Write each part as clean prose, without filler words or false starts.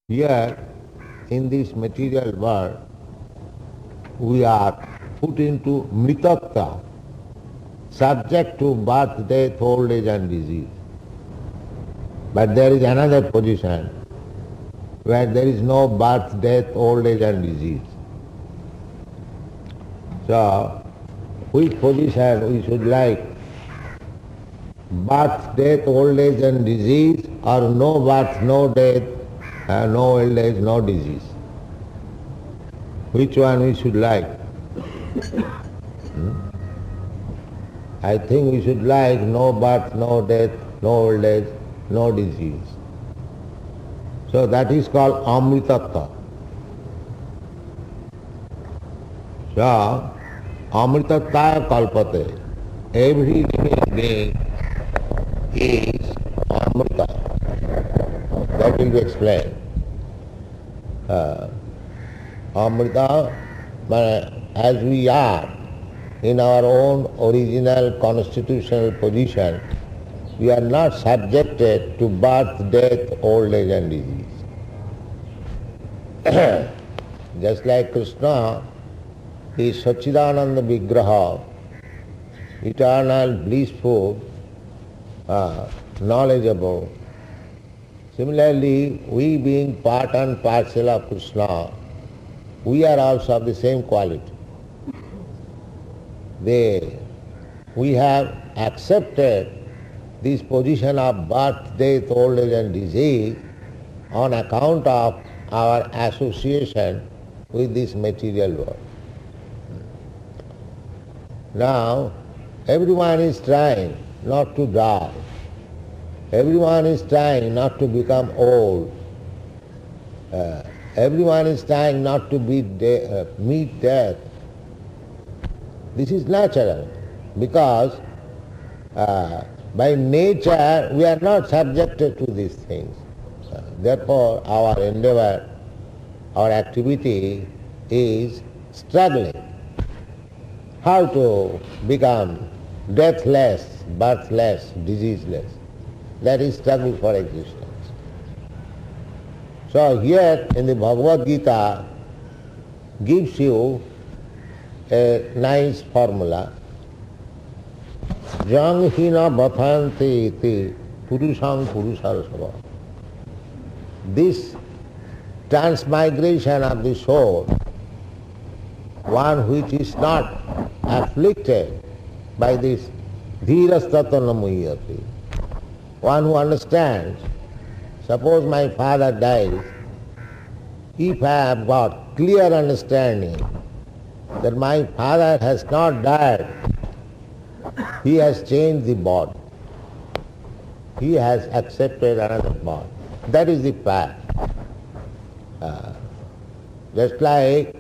Here, in this material world, we are put into mritatta, subject to birth, death, old age and disease. But there is another position where there is no birth, death, old age and disease. So, which position we should like? Birth, death, old age and disease, or no birth, no death, no old age, no disease? Which one we should like? I think we should like no birth, no death, no old age, no disease. So that is called amritatta. So, amritattaya kalpate. Every living being is amrita. That will be explained. Amrita, as we are in our own original constitutional position, we are not subjected to birth, death, old age and disease. Just like Krishna is Sachidananda Vigraha, eternal, blissful, knowledgeable. Similarly, we being part and parcel of Krishna, we are also of the same quality. We have accepted this position of birth, death, old age and disease on account of our association with this material world. Now, everyone is trying not to die. Everyone is trying not to become old. Everyone is trying not to meet death. This is natural because by nature we are not subjected to these things. Therefore our endeavor, our activity is struggling. How to become deathless, birthless, diseaseless. That is struggle for existence. So here in the Bhagavad Gītā gives you a nice formula. Jang hina bhatanti iti purusham purusarasava. This transmigration of the soul, one which is not afflicted by this dhirastatana muhyati, one who understands, suppose my father dies, if I have got clear understanding that my father has not died, he has changed the body. He has accepted another body. That is the fact. Just like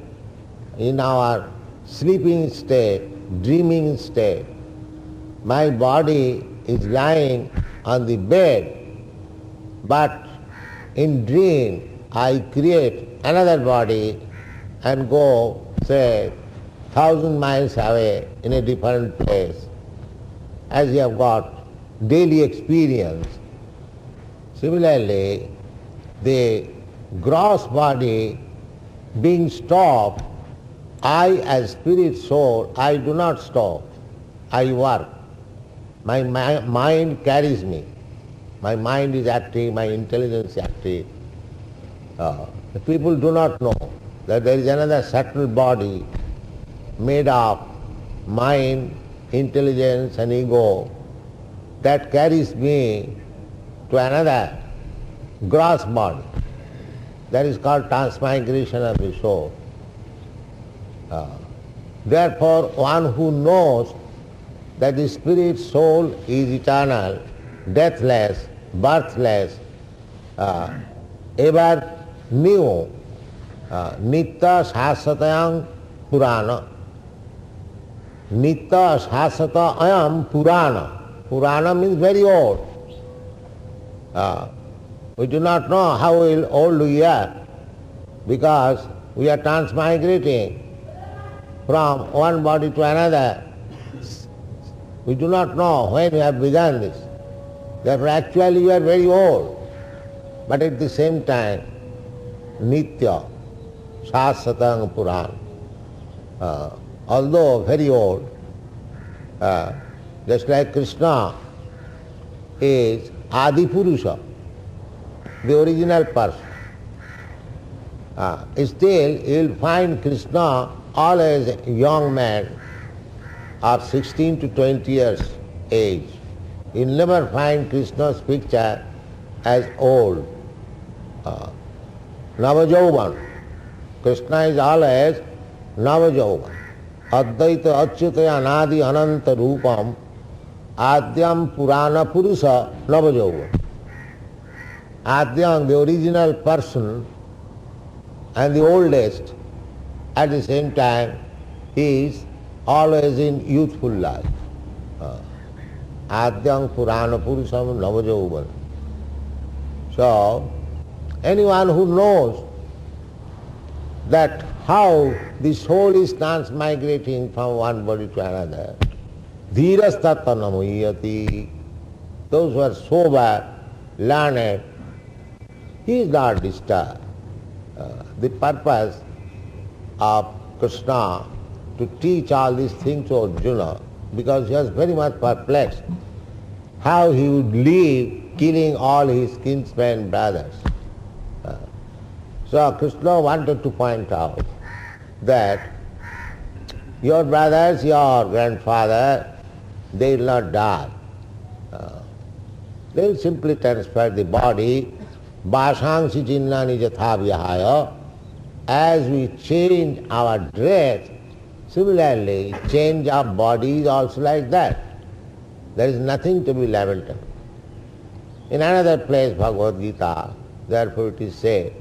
in our sleeping state, dreaming state, my body is lying on the bed, but in dream I create another body and go, say, 1,000 miles away in a different place, as you have got daily experience. Similarly, the gross body being stopped, I as spirit soul, I do not stop. I work. My mind carries me. My mind is active, my intelligence is active. The people do not know that there is another subtle body made of mind, intelligence and ego that carries me to another gross body. That is called transmigration of the soul. Therefore, one who knows that the spirit soul is eternal, deathless, birthless, ever new, nitya shasatayam purana. Nitya shasatayam purana. Purana means very old. We do not know how old we are because we are transmigrating from one body to another. We do not know when we have begun this. Therefore actually you are very old. But at the same time, Nitya, Shasatang Puran. Although very old, just like Krishna is Adi Purusha, the original person. Still, you will find Krishna always a young man of 16 to 20 years age. You will never find Krishna's picture as old. Navajauvan. Krishna is always Navajauvan. Advaita Achyutaya Anadi Ananta Rupam Adyam Purana Purusa Navajauvan. Adyam, the original person, and the oldest, at the same time, is always in youthful life. Adyam Purana Purusam Navajauvan. So, anyone who knows that how the soul is transmigrating from one body to another, Dhiras Tattva Namayati, those who are sober, learned, he is not disturbed. The purpose of Krishna to teach all these things to Arjuna, because he was very much perplexed how he would live killing all his kinsmen brothers. So Krishna wanted to point out that your brothers, your grandfather, they will not die. They will simply transfer the body. Vasangsi chinnani jatha vihaya. As we change our dress, similarly, change our body is also like that. There is nothing to be lamented. In another place, Bhagavad Gītā, therefore it is said,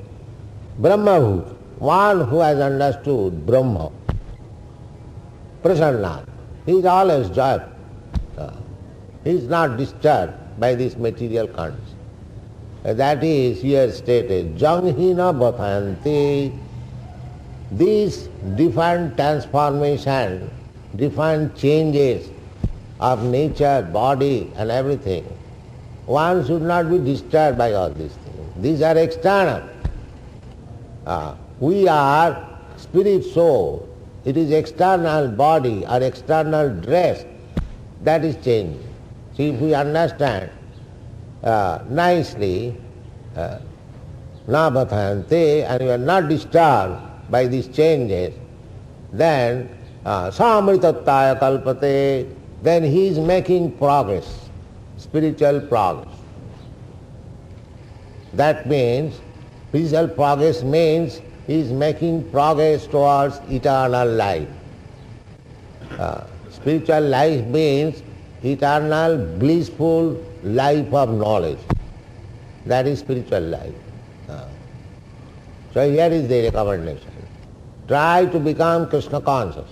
Brahmabhut, one who has understood Brahma, Prasanna, he is always joyful. He is not disturbed by this material condition. That is here stated, Janghina Bhathanti. These different transformations, different changes of nature, body and everything, one should not be disturbed by all these things. These are external. We are spirit soul. It is external body or external dress that is changing. See, if we understand nicely, na bhathante, and we are not disturbed by these changes, then samritattaya kalpate, then he is making progress, spiritual progress. That means, spiritual progress means he is making progress towards eternal life. Spiritual life means eternal blissful life of knowledge. That is spiritual life. So here is the recommendation. Try to become Krishna conscious,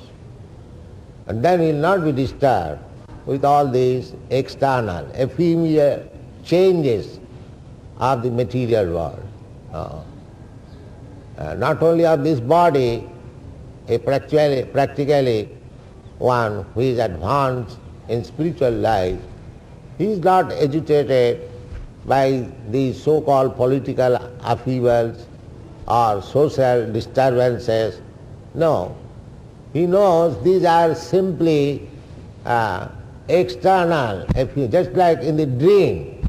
and then you will not be disturbed with all these external, ephemeral changes of the material world. Not only of this body, practically one who is advanced in spiritual life, he is not agitated by these so-called political upheavals or social disturbances. No, he knows these are simply external, just like in the dream.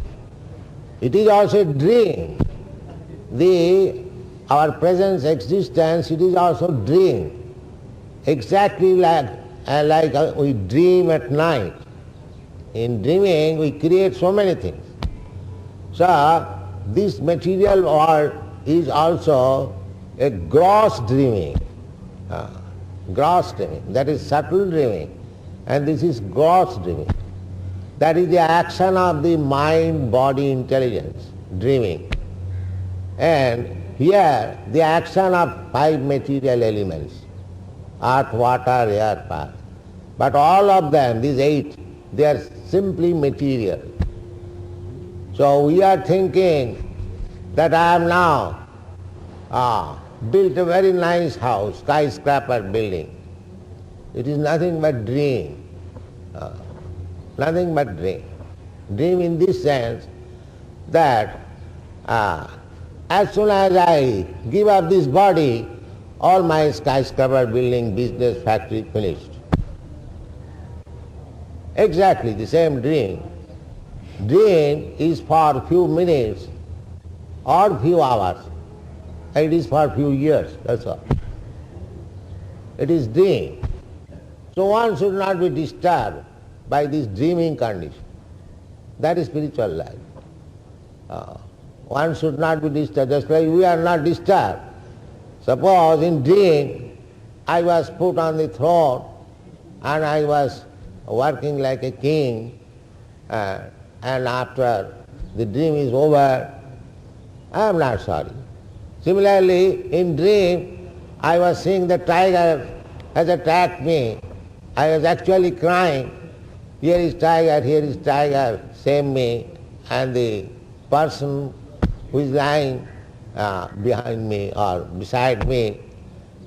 It is also a dream. Our present existence, it is also dream. Exactly like we dream at night. In dreaming, we create so many things. So, this material world is also a gross dreaming. Gross dreaming, that is subtle dreaming. And this is gross dreaming. That is the action of the mind, body, intelligence, dreaming. And here, the action of 5 material elements, earth, water, air, fire. But all of them, these 8, they are simply material. So we are thinking that I am now built a very nice house, skyscraper building. It is nothing but dream. Nothing but dream. Dream in this sense that as soon as I give up this body, all my skyscraper building, business, factory finished. Exactly the same dream. Dream is for few minutes or few hours. It is for few years, that's all. It is dream. So one should not be disturbed by this dreaming condition. That is spiritual life. One should not be disturbed, just like we are not disturbed. Suppose in dream I was put on the throne and I was working like a king, and after the dream is over, I am not sorry. Similarly, in dream, I was seeing the tiger has attacked me. I was actually crying. Here is tiger, save me. And the person who is lying behind me or beside me,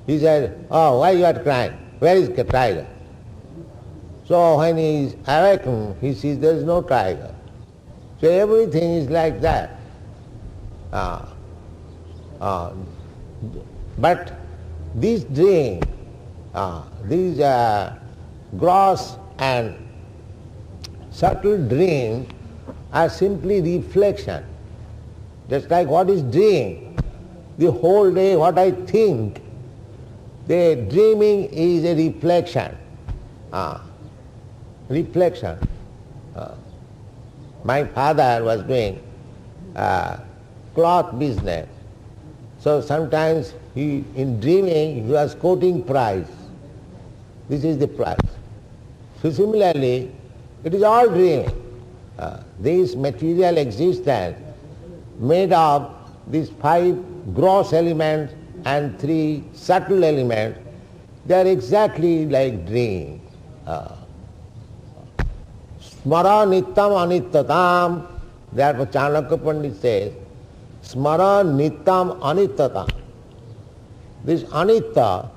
he said, oh, why you are crying? Where is the tiger? So when he is awakened, he sees there is no tiger. So everything is like that. But these dreams, these gross and subtle dreams are simply reflection. Just like what is dream? The whole day what I think, the dreaming is a reflection. Reflection. My father was doing cloth business. So sometimes in dreaming he was quoting price. This is the price. So similarly, it is all dreaming. This material existence made of these 5 gross elements and 3 subtle elements, they are exactly like dream. Smara nittam anittatam. Therefore Chanakya Pandit says, Smara nittam anittatam. This anitta,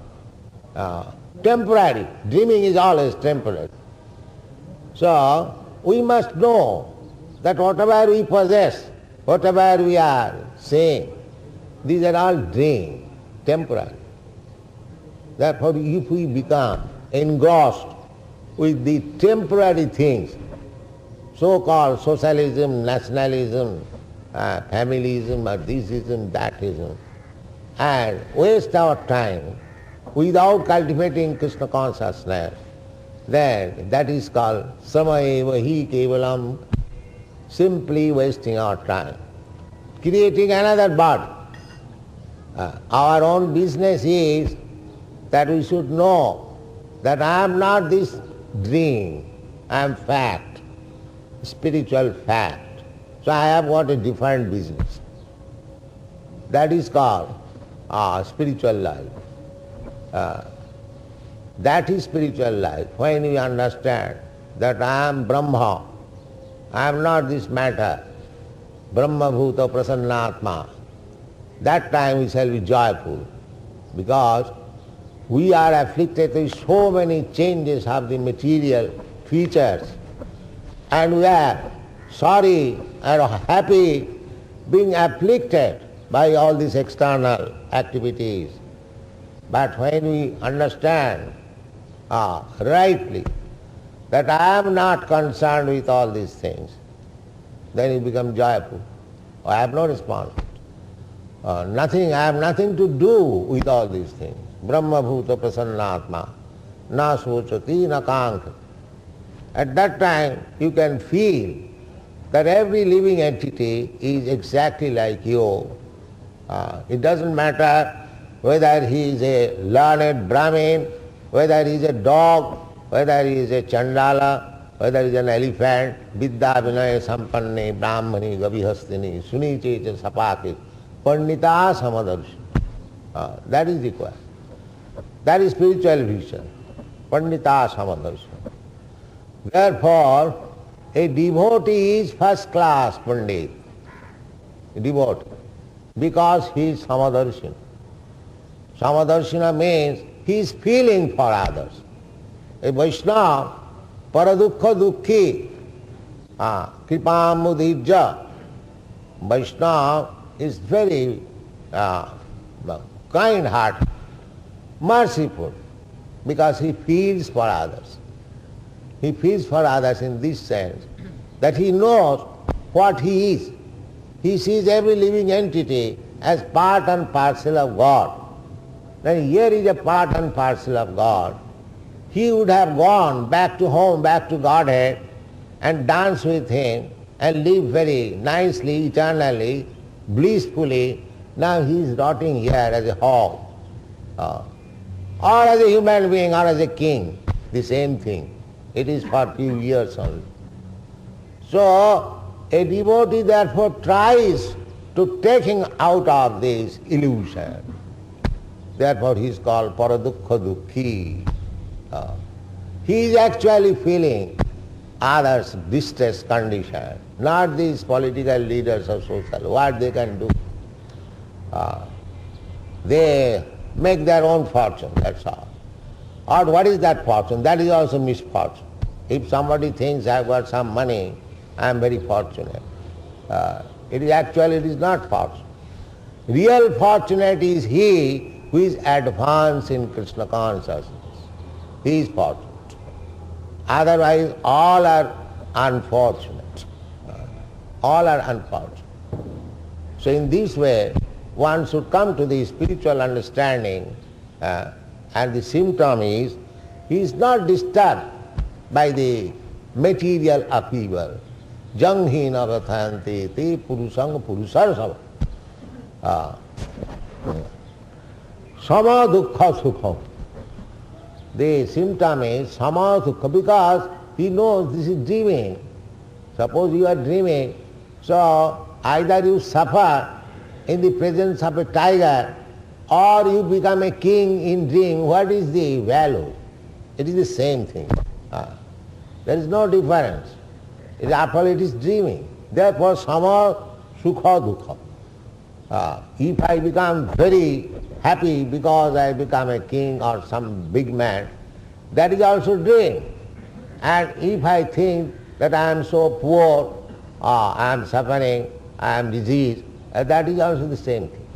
temporary. Dreaming is always temporary. So we must know that whatever we possess, whatever we are saying, these are all dream, temporary. Therefore if we become engrossed with the temporary things, so-called socialism, nationalism, familism, or thisism, that-ism, and waste our time without cultivating Krishna consciousness, then that is called samayeva hi kevalam, simply wasting our time, creating another body. Our own business is that we should know that I am not this dream, I am fact, spiritual fact. So I have got a different business. That is called spiritual life. That is spiritual life. When we understand that I am Brahma, I am not this matter, Brahma bhuta prasannatma, that time we shall be joyful, because we are afflicted with so many changes of the material features, and we are sorry or happy being afflicted by all these external activities. But when we understand rightly that I am not concerned with all these things, then you become joyful. I have no responsibility. I have nothing to do with all these things. Brahma bhuta prasannatma, na sochati na kankha. At that time you can feel that every living entity is exactly like you. It doesn't matter whether he is a learned Brahmin, whether he is a dog, whether he is a Chandala, whether he is an elephant, Vidya Vinaya Sampanne, Brahmani, Gavihastini, Sunichecha Sapaki, Pandita Samadarshi. That is required. That is spiritual vision. Pandita Samadarshi. Therefore, a devotee is first class Pandit. A devotee. Because he is Samadarshina. Samadarshina means he is feeling for others. A Vaishnava, paradukha dukhi, kripam mudhijja. Vaishnava is very kind-hearted, merciful, because he feels for others. He feels for others in this sense that he knows what he is. He sees every living entity as part and parcel of God. Then here is a part and parcel of God. He would have gone back to home, back to Godhead, and danced with him and lived very nicely, eternally, blissfully. Now he is rotting here as a hog, or as a human being, or as a king. The same thing. It is for a few years only. So a devotee therefore tries to take him out of this illusion. Therefore he is called Paradukha Dukhi. He is actually feeling others' distress condition, not these political leaders of social. What they can do? They make their own fortune, that's all. Or what is that fortune? That is also misfortune. If somebody thinks I have got some money, I am very fortunate. It is not fortune. Real fortunate is he who is advanced in Krishna consciousness. He is fortunate. Otherwise all are unfortunate. All are unfortunate. So in this way one should come to the spiritual understanding, and the symptom is he is not disturbed by the material upheaval. Janghi navathanti te purusang purusar sama dukkha sukha. The symptom is sama dukkha, because he knows this is dreaming. Suppose you are dreaming, so either you suffer in the presence of a tiger, or you become a king in dream. What is the value? It is the same thing. There is no difference. After all, it is dreaming. Therefore, sama sukha dukha. If I become very happy because I become a king or some big man, that is also dream. And if I think that I am so poor, I am suffering, I am diseased, that is also the same thing.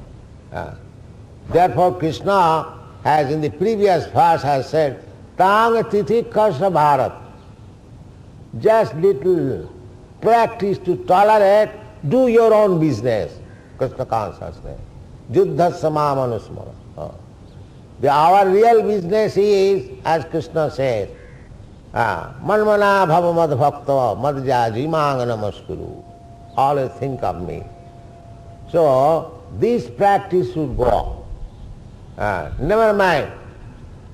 Therefore Krishna has in the previous verse has said, Tang titikasya bharat. Just little practice to tolerate, do your own business. Krishna consciousness. Juddha samamanusmara. Our real business is, as Krishna says, manmana bhava mad bhakta madja jimang namaskuru. Always think of me. So this practice should go on. Never mind,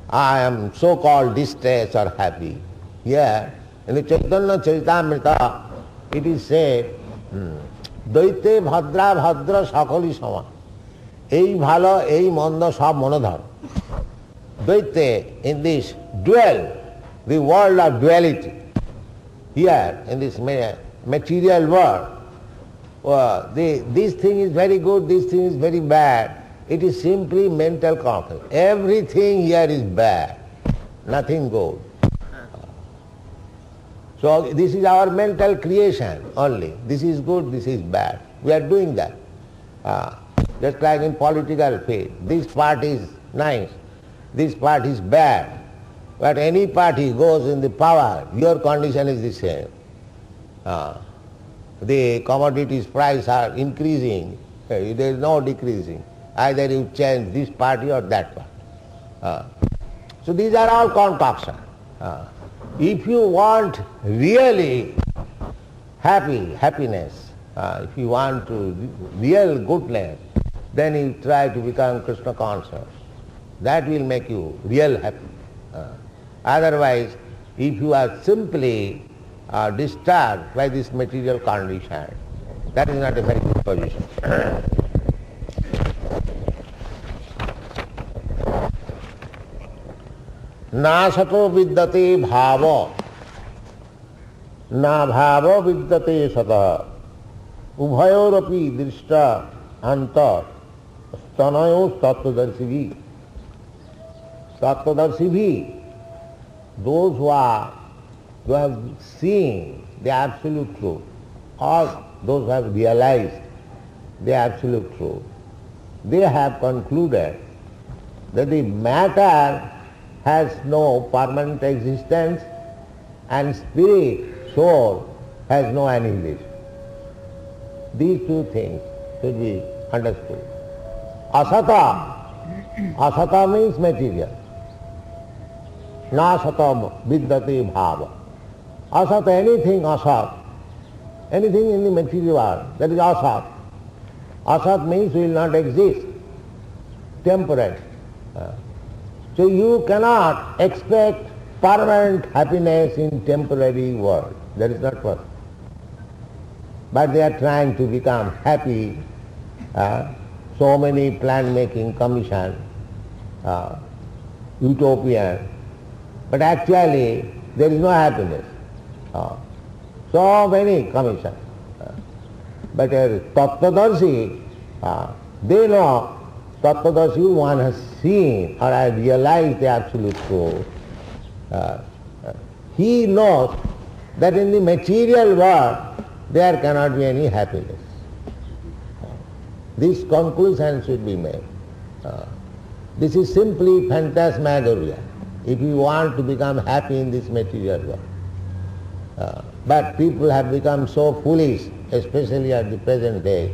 I am so-called distressed or happy. Here, in the Chaitanya Charitamrita, it is said, Daite bhadra bhadra sakali sama. Ei bhalo, ei manda sab monodhar. Daite, in this dual, the world of duality, here, in this material world, this thing is very good, this thing is very bad. It is simply mental conflict. Everything here is bad, nothing good. So this is our mental creation only. This is good, this is bad. We are doing that. Just like in political field. This part is nice, this part is bad. But any party goes in the power, your condition is the same. The commodities price are increasing, there is no decreasing. Either you change this party or that party. So these are all concoctions. If you want really happiness, if you want to real goodness, then you try to become Krishna conscious. That will make you real happy. Otherwise, if you are simply disturbed by this material condition, that is not a very good position. Na sato vidyate bhava, na bhava vidyate sata, ubhayorapi drishta anta, stanayo tattvadarshibhi. Tattvadarshibhi, those who have seen the absolute truth, or those who have realized the absolute truth. They have concluded that the matter has no permanent existence and spirit, soul, has no annihilation. These two things should be understood. Asata means material. Na asata vidyate bhava. Asat, anything asat, anything in the material world, that is asat. Asat means will not exist, temporary. So you cannot expect permanent happiness in temporary world. That is not possible. But they are trying to become happy. So many plan-making commission, utopian, but actually there is no happiness. So many commissions. But Tattvadarshi, they know, Tattvadarshi, one has seen or has realized the absolute truth. He knows that in the material world there cannot be any happiness. This conclusion should be made. This is simply phantasmagoria, if you want to become happy in this material world. But people have become so foolish, especially at the present day.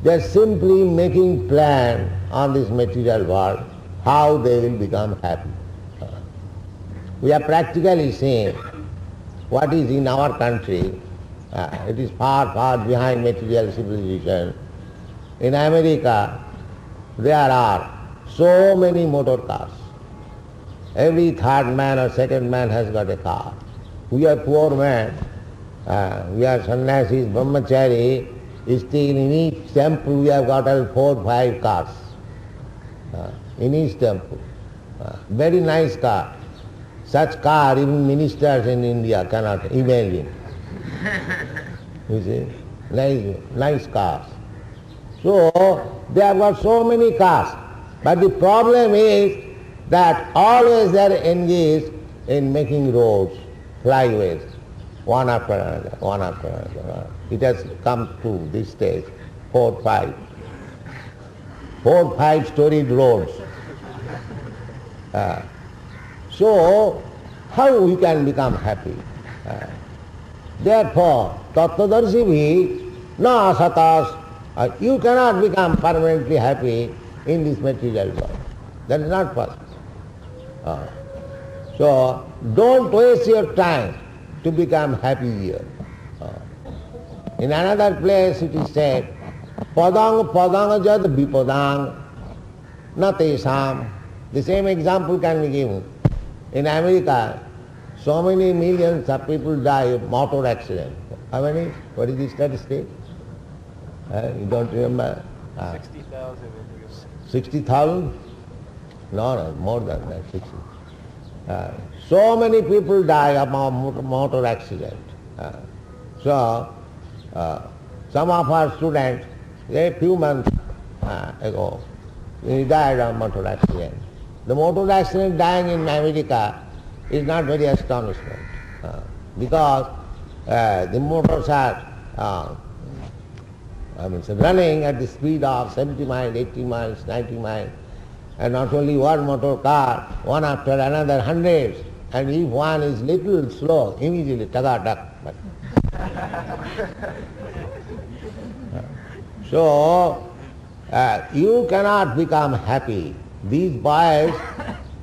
They are simply making plan on this material world, how they will become happy. We are practically seeing what is in our country. It is far, far behind material civilization. In America, there are so many motor cars. Every third man or second man has got a car. We are poor men. We are sannyasis, brahmachari. Still in each temple we have got 4, 5 cars. In each temple. Very nice car. Such car even ministers in India cannot imagine. You see, nice cars. So they have got so many cars. But the problem is that always they are engaged in making roads, flyways, one after another, one after another. It has come to this stage, 4, 5 storied roads. So how we can become happy? Therefore, Tattvadarshi bhi na asatas, you cannot become permanently happy in this material world. That is not possible. So don't waste your time to become happy here. In another place it is said, padang padang jad vipadang na tesam. The same example can be given. In America, so many millions of people die of motor accident. How many? What is the statistic? You don't remember? 60,000. 60,000? No, more than that, 60. So many people die of motor accident. So, some of our students, a few months ago, he died of motor accident. The motor accident dying in America is not very astonishment, because the motors are running at the speed of 70 miles, 80 miles, 90 miles, and not only one motor car, one after another, hundreds, and if one is little slow, immediately taga-tak. So, you cannot become happy. These boys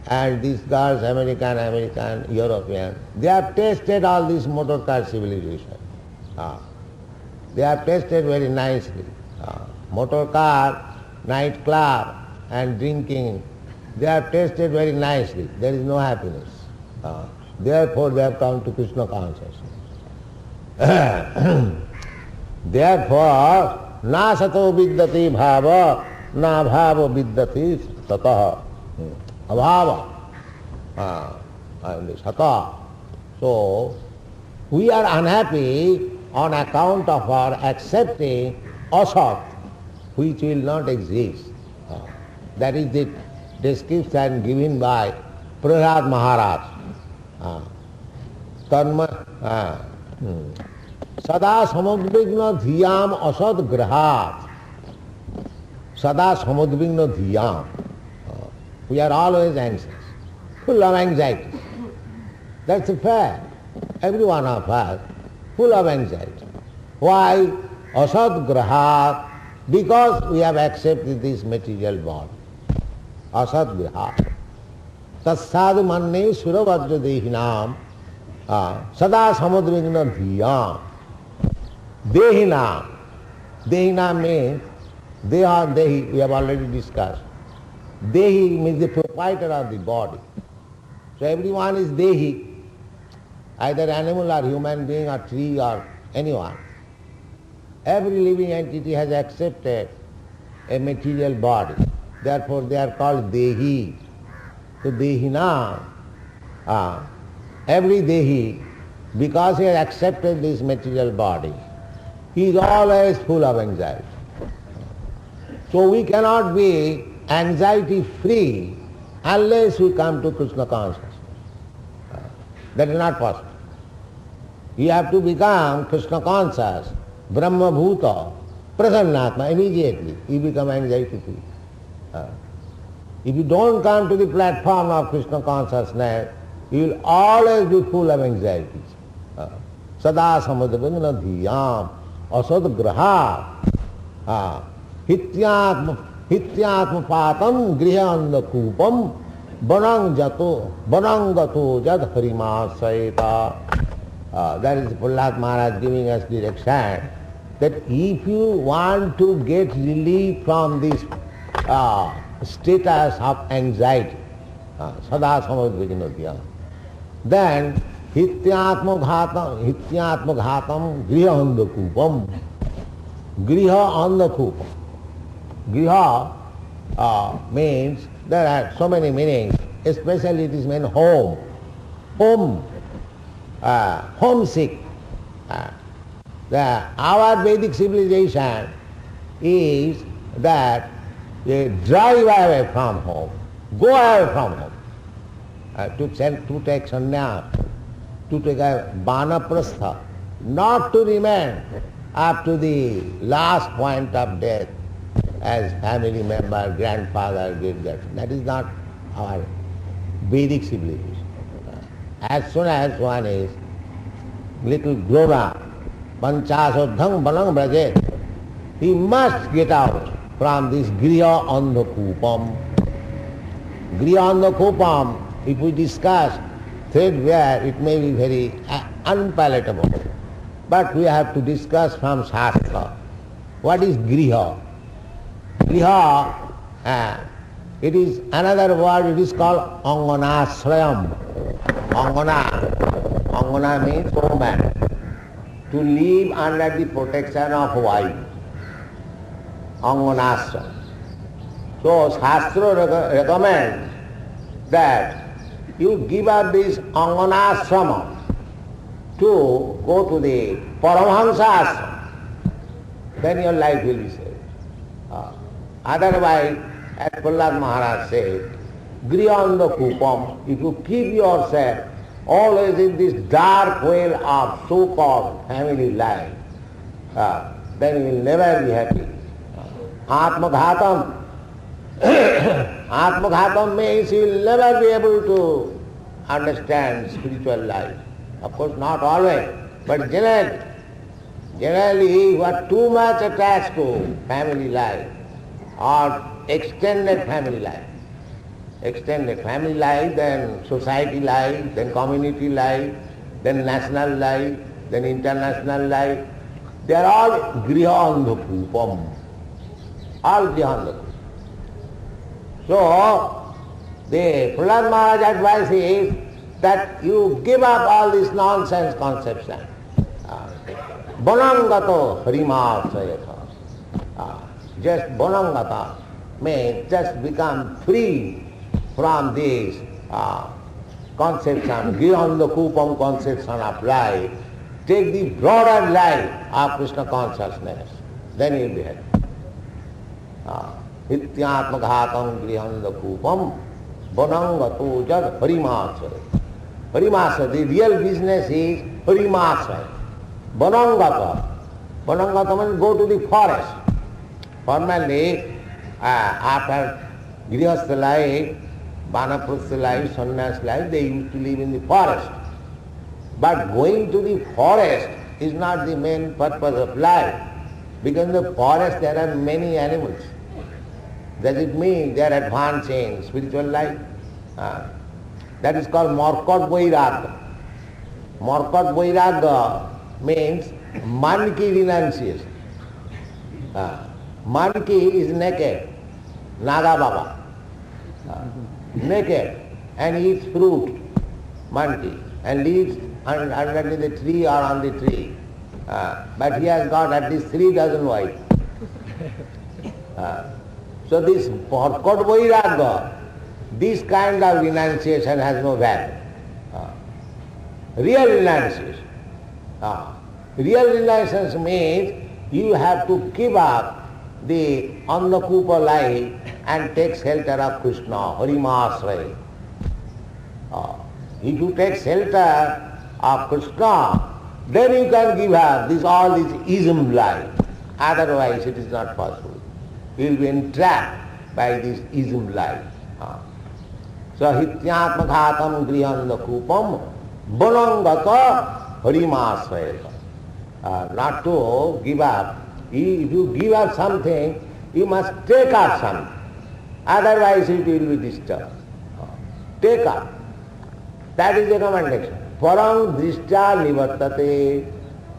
and these girls, American, European, they have tasted all this motor car civilization. They have tasted very nicely. Motor car, night club and drinking, they have tasted very nicely. There is no happiness. Therefore they have come to Krishna consciousness. Therefore, na sato vidyati bhava, na bhava vidyati tataha. Abhava. Sata. So, we are unhappy on account of our accepting asat, which will not exist. That is the description given by Prahlad Maharaj. Sada samagvigna dhiyam asad grahat sada samudvigna dhiyam. We are always anxious, full of anxiety. That's a fact. Every one of us full of anxiety. Why? Asad grahat, because we have accepted this material body. Asad grahat. Tatsadu manne suravajra dehinam sada samudvigna dhiyam. Dehinam. Dehinam means deha, dehi, we have already discussed. Dehi means the proprietor of the body. So everyone is dehi, either animal or human being or tree or anyone. Every living entity has accepted a material body. Therefore they are called dehi. So dehina, every dehi, because he has accepted this material body, he is always full of anxiety. So we cannot be anxiety free unless we come to Krishna consciousness. That is not possible. You have to become Krishna conscious, Brahma Bhuta, Prasannatma, immediately you become anxiety free. If you don't come to the platform of Krishna consciousness, you will always be full of anxieties. Sada samadavigna dhiyam asad graha hityatma patam grihanda kupam banangato jad harimasayata. That is Prahlad Maharaj giving us direction that if you want to get relief from this status of anxiety, sada samadvigna dhiyam, then hityatma ghatam griha andakupam. Griha andakupam. Griha means, there are so many meanings, especially it is meant home. Home, homesick. Our Vedic civilization is that they drive away from home, go away from home, to take sannyas, to take a vanaprastha, not to remain up to the last point of death as family member, grandfather, great-grandfather. That is not our Vedic civilization. As soon as one is little grown up, panchasodhang balang brajet, he must get out from this griha andhakupam. Griha andhakupam, if we discuss threadbare, it may be very unpalatable. But we have to discuss from Shastra. What is griha? Griha, it is another word, it is called anganasrayam. Angana means woman. To live under the protection of wife. Anganasrayam. So Shastra recommends that you give up this anganasrama to go to the Paramahansa ashram. Then your life will be saved. Otherwise, as Prahlad Maharaj said, grihanda kupam, if you keep yourself always in this dark well of so-called family life, then you will never be happy. Atmaghatam. Atmaghatam means you will never be able to understand spiritual life. Of course, not always, but generally you are too much attached to family life or extended family life. Extended family life, then society life, then community life, then national life, then international life. They are all grihanda-kupam. All grihanda-kupam. So, the Prahlad Maharaj advice is that you give up all this nonsense conception. Bonangato harimasayata. Just bonangata means just become free from this conception, grihanda-kupam conception of life. Take the broader life of Krishna consciousness. Then you will be happy. Hityatmaghatam grihanda-kupam bonangato jad harimasayata. Harimasa, the real business is harimasa. Bonangata. Bonangata means go to the forest. Formerly, After Grihastha life, Vanaprastha life, Sannyas life, they used to live in the forest. But going to the forest is not the main purpose of life. Because in the forest there are many animals. Does it mean they are advancing in spiritual life? That is called Markat Vairagya. Markat Vairagya means man ki renunciation. Man ki is naked, Naga Baba. Naked and eats fruit, monkey, and lives under the tree or on the tree. But he has got at least 3 dozen wives. So this Markat Vairagya, this kind of renunciation has no value. Real renunciation. Real renunciation means you have to give up the Annakupa life and take shelter of Krishna, Harimasraya. If you take shelter of Krishna, then you can give up all this ism life. Otherwise it is not possible. You will be entrapped by this ism life. So hityatmakhatam grihandakupam banangata harimasraya. Not to give up. If you give up something, you must take up something. Otherwise it will be disturbed. Take up. That is the recommendation. Parang drishta nivartate.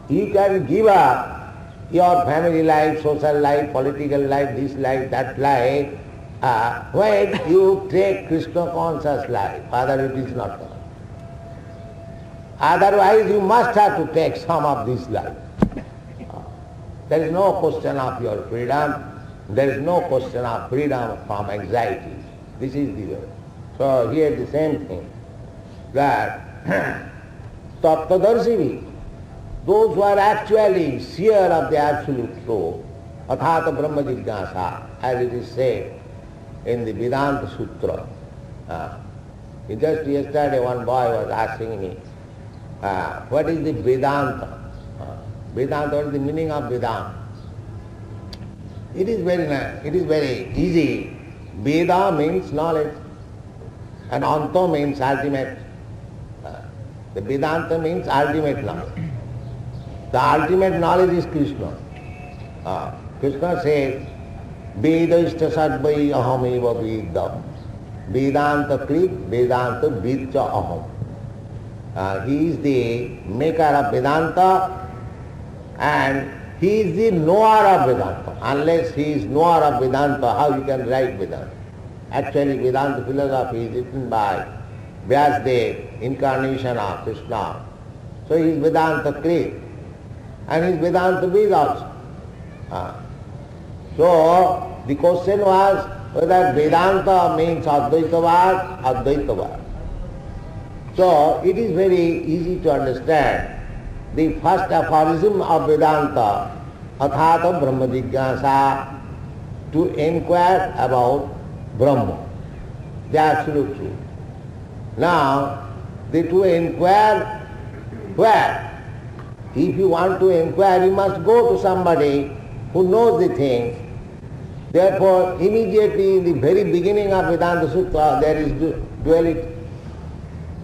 You can give up your family life, social life, political life, this life, that life, when you take Krishna conscious life. Otherwise it is not possible. Otherwise you must have to take some of this life. There is no question of your freedom. There is no question of freedom from anxiety. This is the way. So here the same thing, that Tattvadarshini, those who are actually seer of the Absolute Truth, Athata Brahma Jignasa, as it is said in the Vedanta Sutra. Just yesterday one boy was asking me, what is the Vedanta? Vedanta, what is the meaning of Vedanta? It is very easy. Veda means knowledge, and Anta means ultimate. The Vedanta means ultimate knowledge. The ultimate knowledge is Krishna. Krishna says, Vedaishta sadvai aham eva vedam. Vedanta krit, Vedanta vidcha aham. He is the maker of Vedanta, and he is the knower of Vedanta. Unless he is knower of Vedanta, how you can write Vedanta? Actually, Vedanta philosophy is written by Vyasadeva, incarnation of Krishna. So he is Vedanta Krit, and he is Vedanta Vid also. So the question was whether Vedanta means Advaitavad, Advaitavad. So it is very easy to understand. The first aphorism of Vedanta, Athata Brahma Jignasa, to inquire about Brahma, the Absolute Truth. Now, to inquire where? If you want to inquire, you must go to somebody who knows the things. Therefore, immediately in the very beginning of Vedanta Sutra, there is duality.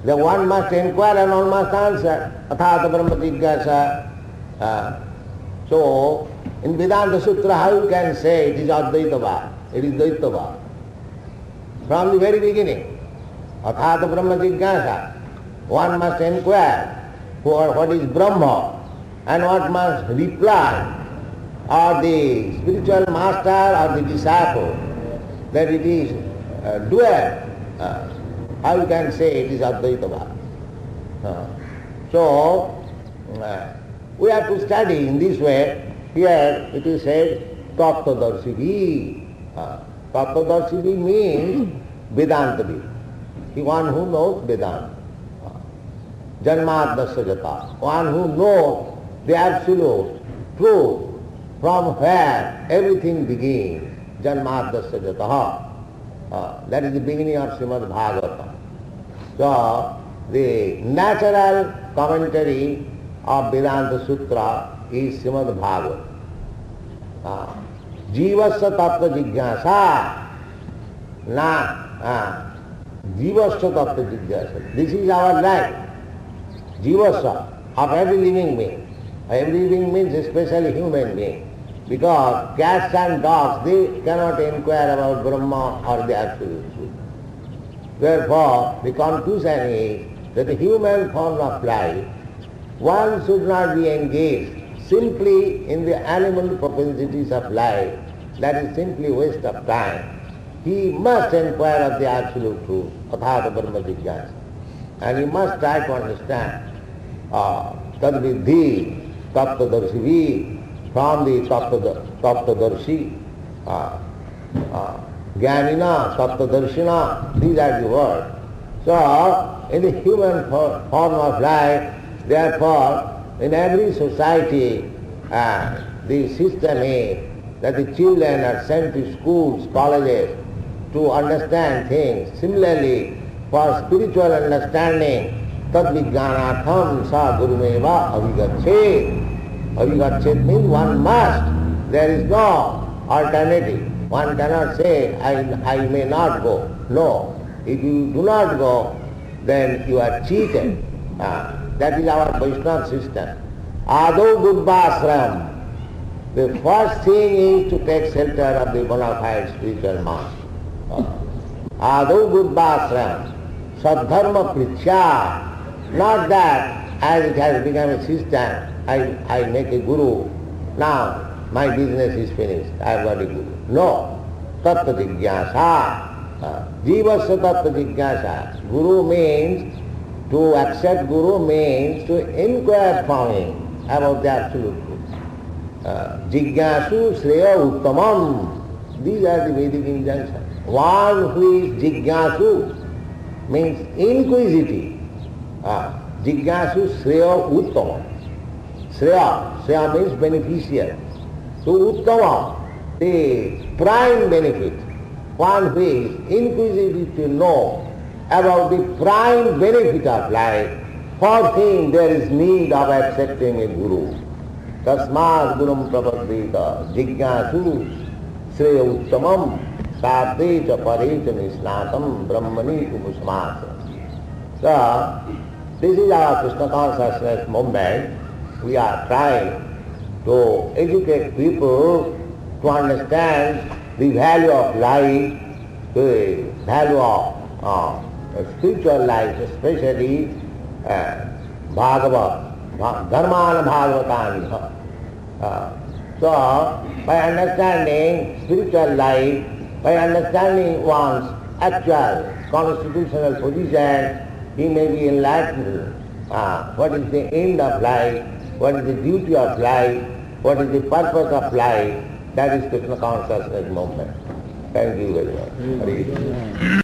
The one must inquire and one must answer. Athata Brahma Jignasa. So, in Vedanta Sutra, how you can say it is Advaitavad? It is Dvaitavad. From the very beginning, Athata Brahma Jignasa, one must inquire what is Brahma, and one must reply, or the spiritual master or the disciple, that it is dual. How you can say it is Advaitavad? So, we have to study in this way. Here it is said, Tattvadarshini. Tattvadarshini means Vedanta Vid. The one who knows Vedanta. Janmadasya jata. One who knows the absolute truth from where everything begins. Janmadasya jata. That is the beginning of Srimad Bhagavatam. So, the natural commentary of Vedanta Sutra is Srimad Bhagavatam. Jivasya tattva jigyasa. Jivasya tattva jigyasa. This is our life. Jivasya of every living being. Every living means especially human being. Because cats and dogs, they cannot inquire about Brahma or the Absolute Truth. Therefore, the conclusion is that the human form of life, one should not be engaged simply in the animal propensities of life. That is simply waste of time. He must inquire of the Absolute Truth, Athata Brahma Jigyasa. And he must try to understand Tad Vidhi, Tattva Darshi, from the Tattva Darshi, Jnanina, Tattva Darshina, these are the words. So, in the human form of life, therefore, in every society, the system is that the children are sent to schools, colleges, to understand things. Similarly, for spiritual understanding, tad vijnanatham sa gurumeva avigachet. Avigachet means one must. There is no alternative. One cannot say, I may not go. No. If you do not go, then you are cheated. That is our Vaishnava system. Adau Buddhasram. The first thing is to take shelter of the bona fide spiritual master. Adau Buddhasram. Sadharma Prichya. Not that as it has become a system, I make a guru. Now my business is finished. I have got a guru. No. Tattva jigyasa. Jivasya tattva jigyasa. Guru means, to accept Guru means to inquire from him about the Absolute Truth. Jigyasu Shreya Uttamam. These are the Vedic injunctions. One who is Jigyasu means inquisitive. Jigyasu Shreya Uttamam. Shreya means beneficial. So Uttamam, the prime benefit. One who is inquisitive to know about the prime benefit of life, for whom there is need of accepting a guru. Tasmad gurum prapadvita jigyasu shreya uttamam sate cha pare cha nisnatam brahmani umusmasa. So, this is our Krishna consciousness movement. We are trying to educate people to understand the value of life, the value of spiritual life, especially Bhagavad, Dharmana Bhagavatani. So, by understanding spiritual life, by understanding one's actual constitutional position, he may be enlightened. What is the end of life? What is the duty of life? What is the purpose of life? That is Krishna consciousness movement. Thank you very much.